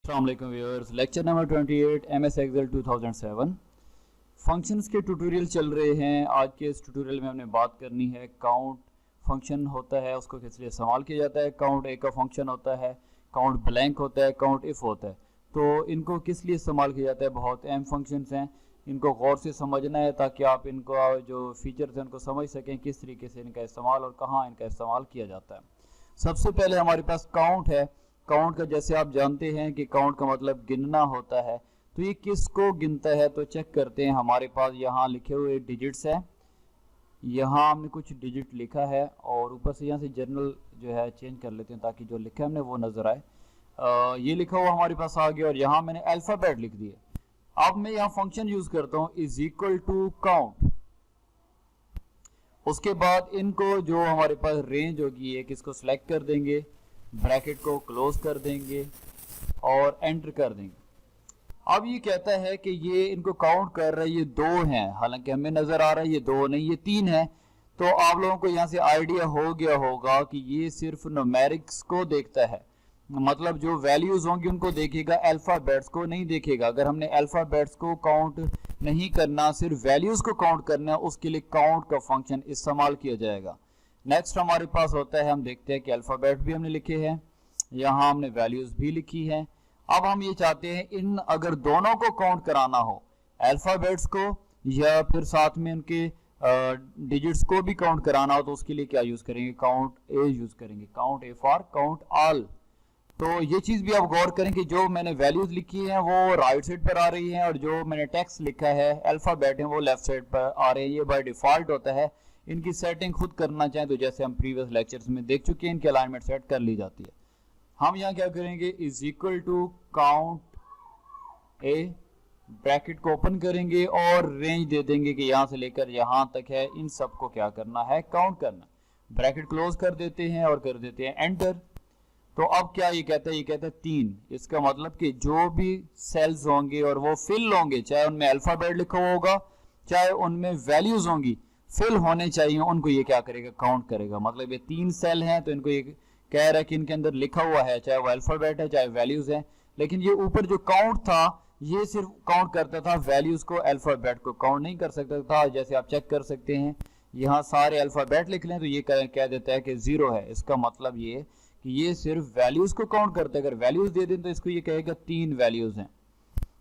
अस्सलाम वालेकुम viewers, lecture number 28 MS Excel 2007 functions के ट्यूटोरियल चल रहे हैं। आज के इस ट्यूटोरियल में हमने बात करनी है काउंट फंक्शन होता है, उसको किस लिए इस्तेमाल किया जाता है। काउंट एक का फंक्शन होता है, काउंट ब्लैंक होता है, काउंट इफ होता है। तो इनको किस लिए इस्तेमाल किया जाता है, बहुत अहम फंक्शंस हैं, इनको गौर से समझना है ताकि आप इनको जो फीचर्स हैं उनको समझ सकें, किस तरीके से इनका इस्तेमाल और कहाँ इनका इस्तेमाल किया जाता है। सबसे पहले हमारे पास काउंट है। काउंट का जैसे आप जानते हैं कि काउंट का मतलब गिनना होता है, तो ये किसको गिनता है तो चेक करते हैं। हमारे पास यहाँ लिखे हुए डिजिट्स है, यहाँ हमने कुछ डिजिट लिखा है और ऊपर से यहाँ से जर्नल जो है चेंज कर लेते हैं ताकि जो लिखा है हमने वो नजर आए। ये लिखा हुआ हमारे पास आ गया और यहाँ मैंने अल्फाबेट लिख दिए। अब मैं यहाँ फंक्शन यूज करता हूँ इज इक्वल टू काउंट। उसके बाद इनको जो हमारे पास रेंज होगी एक इसको सिलेक्ट कर देंगे, ब्रैकेट को क्लोज कर देंगे और एंटर कर देंगे। अब ये कहता है कि ये इनको काउंट कर रहा है, ये दो हैं, हालांकि हमें नजर आ रहा है ये दो नहीं ये तीन है। तो आप लोगों को यहाँ से आइडिया हो गया होगा कि ये सिर्फ न्यूमेरिक्स को देखता है, मतलब जो वैल्यूज होंगी उनको देखेगा, अल्फाबेट्स को नहीं देखेगा। अगर हमने अल्फाबेट्स को काउंट नहीं करना, सिर्फ वैल्यूज को काउंट करना है, उसके लिए काउंट का फंक्शन इस्तेमाल किया जाएगा। नेक्स्ट हमारे पास होता है, हम देखते हैं कि अल्फाबेट भी हमने लिखे हैं, यहाँ हमने वैल्यूज भी लिखी हैं। अब हम ये चाहते हैं इन अगर दोनों को काउंट कराना हो, अल्फाबेट्स को या फिर साथ में उनके डिजिट्स को भी काउंट कराना हो, तो उसके लिए क्या यूज करेंगे, काउंट ए यूज करेंगे। Count A for count all. तो ये चीज भी आप गौर करें कि जो मैंने वैल्यूज लिखी हैं वो राइट साइड पर आ रही हैं और जो मैंने टेक्स्ट लिखा है अल्फाबेट है वो लेफ्ट साइड पर आ रहे हैं। ये बाय डिफॉल्ट होता है, इनकी सेटिंग खुद करना चाहें तो जैसे हम प्रीवियस लेक्चर्स में देख चुके हैं इनकी अलाइनमेंट सेट कर ली जाती है। हम यहाँ क्या करेंगे, is equal to count A, bracket को ओपन करेंगे और रेंज दे देंगे कि यहाँ से लेकर यहाँ तक है, इन सबको क्या करना है, काउंट करना। ब्रैकेट क्लोज कर देते हैं और कर देते हैं एंटर। तो अब क्या ये कहता है, ये कहता है 3। इसका मतलब कि जो भी सेल्स होंगे और वो फिल होंगे, चाहे उनमें अल्फाबेट लिखा हुआ होगा चाहे उनमें वैल्यूज होंगी, फिल होने चाहिए, उनको ये क्या करेगा, काउंट करेगा। मतलब ये 3 सेल हैं तो इनको ये कह रहा है कि इनके अंदर लिखा हुआ है, चाहे वो अल्फाबेट है चाहे वैल्यूज है। लेकिन ये ऊपर जो काउंट था ये सिर्फ काउंट करता था वैल्यूज को, अल्फाबेट को काउंट नहीं कर सकता था। जैसे आप चेक कर सकते हैं, यहाँ सारे अल्फाबेट लिख लें तो ये कह देता है कि 0 है। इसका मतलब ये कि ये सिर्फ वैल्यूज को काउंट करता है। अगर वैल्यूज दे दें तो इसको ये कहेगा 3 वैल्यूज हैं।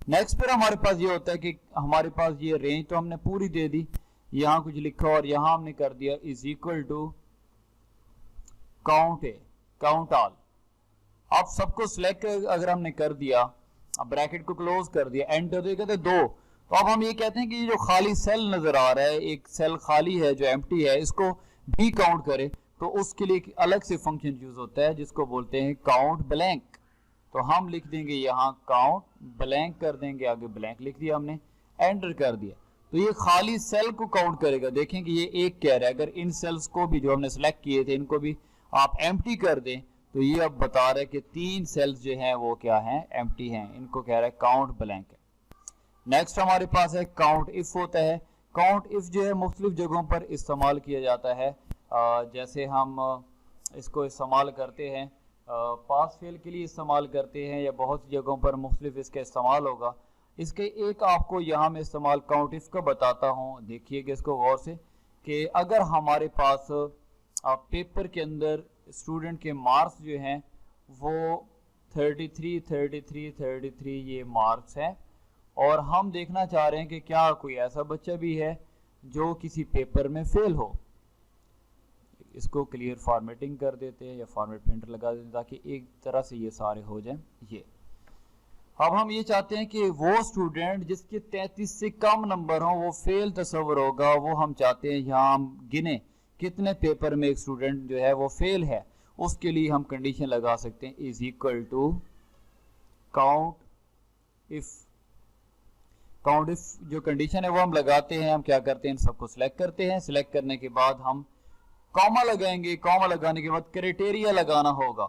नेक्स्ट पर हमारे पास ये होता है कि हमारे पास ये रेंज तो हमने पूरी दे दी, यहाँ कुछ लिखा और यहाँ हमने कर दिया is equal to count A, count all. अब सबको सिलेक्ट अगर हमने कर दिया, अब ब्रैकेट को क्लोज कर दिया, एंटर, तो ये कहते हैं 2। तो अब हम ये कहते हैं कि जो खाली सेल नजर आ रहा है, एक सेल खाली है जो एम्प्टी है, इसको भी काउंट करे, तो उसके लिए एक अलग से फंक्शन यूज होता है जिसको बोलते हैं काउंट ब्लैंक। तो हम लिख देंगे यहाँ काउंट ब्लैंक कर देंगे, आगे ब्लैंक लिख दिया हमने, एंटर कर दिया, तो ये खाली सेल को काउंट करेगा। देखें कि ये एक कह रहा है, अगर इन सेल्स को भी जो हमने सेलेक्ट किए थे इनको भी आप एम्प्टी कर दें तो ये अब बता रहा है कि 3 सेल्स जो हैं वो क्या हैं, एम्प्टी हैं, इनको कह रहा है काउंट ब्लैंक है। नेक्स्ट हमारे पास है काउंट इफ होता है। काउंट इफ जो है मुख्तलिफ जगहों पर इस्तेमाल किया जाता है। जैसे हम इसको इस्तेमाल करते हैं, पास फेल के लिए इस्तेमाल करते हैं, या बहुत सी जगहों पर मुख्तलिफ इसका इस्तेमाल होगा। इसके एक आपको यहाँ में इस्तेमाल काउंट इफ का बताता हूँ, देखिएगा इसको गौर से, कि अगर हमारे पास पेपर के अंदर स्टूडेंट के मार्क्स जो हैं वो 33, 33, 33 ये मार्क्स हैं, और हम देखना चाह रहे हैं कि क्या कोई ऐसा बच्चा भी है जो किसी पेपर में फेल हो। इसको क्लियर फॉर्मेटिंग कर देते हैं या फॉर्मेट प्रिंटर लगा देते हैं ताकि एक तरह से ये सारे हो जाएं। ये अब हम ये चाहते हैं कि वो स्टूडेंट जिसके 33 से कम नंबर हो वो फेल तस्वर होगा, वो हम चाहते हैं यहाँ हम गिने कितने पेपर में एक स्टूडेंट जो है वो फेल है। उसके लिए हम कंडीशन लगा सकते हैं is equal to count if. Count if जो कंडीशन है वो हम लगाते हैं, हम क्या करते हैं, इन सबको सिलेक्ट करते हैं। सिलेक्ट करने के बाद हम कॉमा लगाएंगे, कॉमा लगाने के बाद क्राइटेरिया लगाना होगा,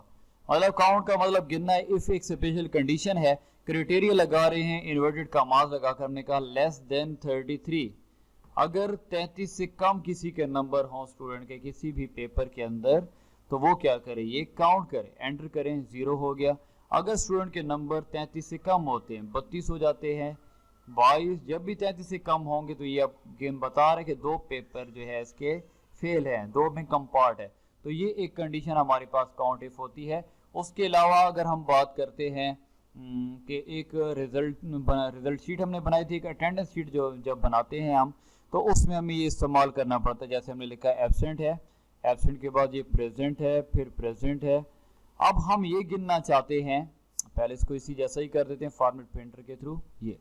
मतलब काउंट का मतलब गिनना है। इफ एक स्पेशल कंडीशन है, क्राइटेरिया लगा रहे हैं, इन्वर्टेड कॉमास लगा कर हमने कहा लेस देन 33। अगर 33 से कम किसी के नंबर हो स्टूडेंट के किसी भी पेपर के अंदर, तो वो क्या करे, ये काउंट करे, एंटर करें, 0 हो गया। अगर स्टूडेंट के नंबर 33 से कम होते हैं, 32 हो जाते हैं, 22, जब भी 33 से कम होंगे तो ये अब गेम बता रहे कि 2 पेपर जो है इसके फेल हैं, 2 में कम पार्ट है, तो ये एक कंडीशन हमारे पास काउंट इफ होती है। उसके अलावा अगर हम बात करते हैं कि एक रिजल्ट शीट हमने बनाई थी, एक अटेंडेंस शीट जो जब बनाते हैं हम, तो उसमें हमें ये इस्तेमाल करना पड़ता है। जैसे हमने लिखा है एब्सेंट है, एब्सेंट के बाद ये प्रेजेंट है, फिर प्रेजेंट है। अब हम ये गिनना चाहते हैं, पहले इसको इसी जैसा ही कर देते हैं फॉर्मेट प्रिंटर के थ्रू। ये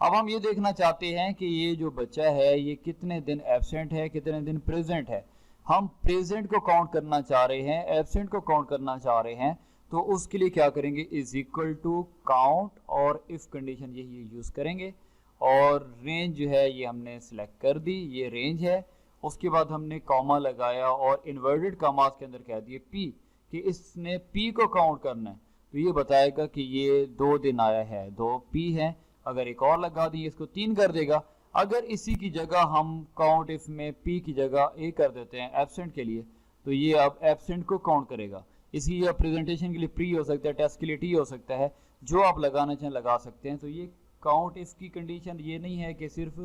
अब हम ये देखना चाहते हैं कि ये जो बच्चा है ये कितने दिन एब्सेंट है, कितने दिन प्रेजेंट है। हम प्रेजेंट को काउंट करना चाह रहे हैं, एब्सेंट को काउंट करना चाह रहे हैं, तो उसके लिए क्या करेंगे, इज इक्वल टू काउंट और इफ कंडीशन यही यूज करेंगे। और रेंज जो है ये हमने सिलेक्ट कर दी, ये रेंज है। उसके बाद हमने कॉमा लगाया और इन्वर्टेड कॉमास के अंदर कह दिए पी, कि इसने पी को काउंट करना है, तो ये बताएगा कि ये 2 दिन आया है, 2 पी है। अगर एक और लगा दिए इसको 3 कर देगा। अगर इसी की जगह हम काउंट इफ में पी की जगह ए कर देते हैं एब्सेंट के लिए, तो ये अब एब्सेंट को काउंट करेगा। इसकी प्रेजेंटेशन के लिए प्री हो सकता है, टेस्ट के लिए टी हो सकता है, जो आप लगाना चाहें लगा सकते हैं। तो ये काउंट इफ की कंडीशन ये नहीं है कि सिर्फ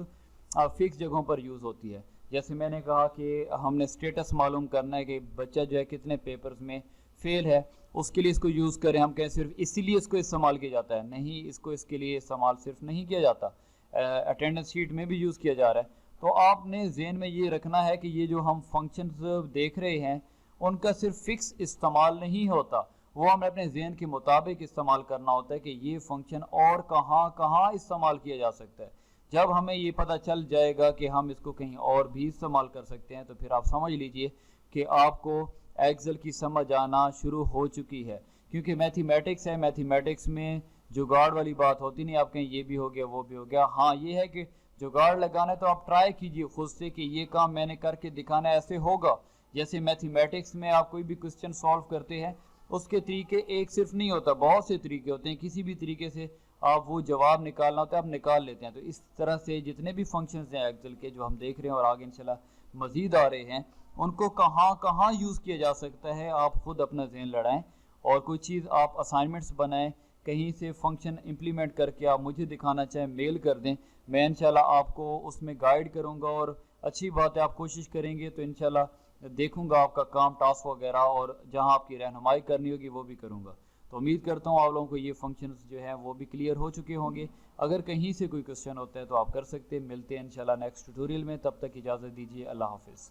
फिक्स जगहों पर यूज़ होती है। जैसे मैंने कहा कि हमने स्टेटस मालूम करना है कि बच्चा जो है कितने पेपर्स में फेल है, उसके लिए इसको यूज़ करें। हम कहें सिर्फ इसीलिए इसको इस्तेमाल किया जाता है, नहीं, इसको इसके लिए इस्तेमाल सिर्फ नहीं किया जाता, अटेंडेंस शीट में भी यूज़ किया जा रहा है। तो आपने ज़हन में ये रखना है कि ये जो हम फंक्शंस देख रहे हैं उनका सिर्फ फिक्स इस्तेमाल नहीं होता, वो हमें अपने जहन के मुताबिक इस्तेमाल करना होता है कि ये फंक्शन और कहाँ कहाँ इस्तेमाल किया जा सकता है। जब हमें ये पता चल जाएगा कि हम इसको कहीं और भी इस्तेमाल कर सकते हैं, तो फिर आप समझ लीजिए कि आपको एक्सेल की समझ आना शुरू हो चुकी है। क्योंकि मैथमेटिक्स है, मैथमेटिक्स में जुगाड़ वाली बात होती नहीं, आप कहीं ये भी हो गया वो भी हो गया। हाँ, ये है कि जुगाड़ लगाना है तो आप ट्राई कीजिए खुद से कि ये काम मैंने करके दिखाना ऐसे होगा। जैसे मैथमेटिक्स में आप कोई भी क्वेश्चन सॉल्व करते हैं, उसके तरीके एक सिर्फ नहीं होता, बहुत से तरीके होते हैं। किसी भी तरीके से आप वो जवाब निकालना होता है, आप निकाल लेते हैं। तो इस तरह से जितने भी फंक्शंस हैं एक्सेल के जो हम देख रहे हैं और आगे इंशाल्लाह मजीद आ रहे हैं, उनको कहाँ कहाँ यूज़ किया जा सकता है, आप खुद अपना जहन लड़ाएं। और कोई चीज़ आप असाइनमेंट्स बनाएं, कहीं से फंक्शन इम्प्लीमेंट करके आप मुझे दिखाना चाहें मेल कर दें, मैं इंशाल्लाह आपको उसमें गाइड करूँगा। और अच्छी बात है, आप कोशिश करेंगे तो इंशाल्लाह देखूंगा आपका काम, टास्क वगैरह, और जहां आपकी रहनुमाई करनी होगी वो भी करूंगा। तो उम्मीद करता हूं आप लोगों को ये फंक्शंस जो है वो भी क्लियर हो चुके होंगे। अगर कहीं से कोई क्वेश्चन होता है तो आप कर सकते हैं। मिलते हैं इंशाल्लाह नेक्स्ट ट्यूटोरियल में, तब तक इजाज़त दीजिए। अल्लाह हाफिज़।